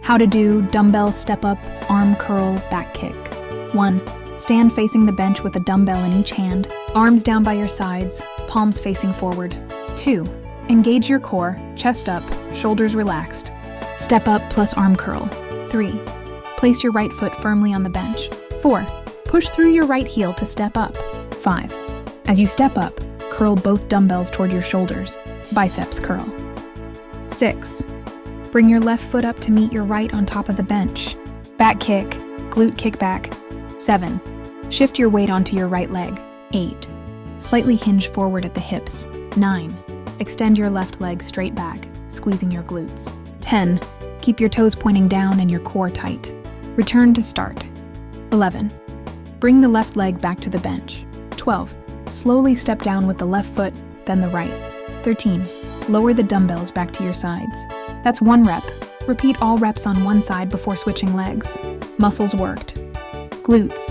How to do dumbbell step-up, arm curl, back kick. 1. Stand facing the bench with a dumbbell in each hand, arms down by your sides, palms facing forward. 2. Engage your core, chest up, shoulders relaxed. Step up plus arm curl. 3. Place your right foot firmly on the bench. 4. Push through your right heel to step up. 5. As you step up, curl both dumbbells toward your shoulders. Biceps curl. 6. Bring your left foot up to meet your right on top of the bench. Back kick, glute kickback. 7. Shift your weight onto your right leg. 8. Slightly hinge forward at the hips. 9. Extend your left leg straight back, squeezing your glutes. 10. Keep your toes pointing down and your core tight. Return to start. 11. Bring the left leg back to the bench. 12. Slowly step down with the left foot, then the right. 13. Lower the dumbbells back to your sides. That's 1 rep. Repeat all reps on one side before switching legs. Muscles worked. Glutes,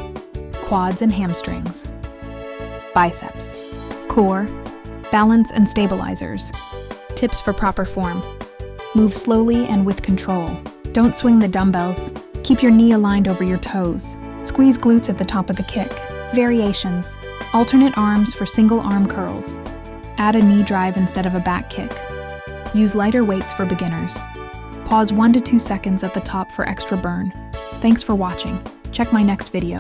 quads and hamstrings. Biceps, core, balance and stabilizers. Tips for proper form. Move slowly and with control. Don't swing the dumbbells. Keep your knee aligned over your toes. Squeeze glutes at the top of the kick. Variations. Alternate arms for single arm curls. Add a knee drive instead of a back kick. Use lighter weights for beginners. Pause 1 to 2 seconds at the top for extra burn. Thanks for watching. Check my next video.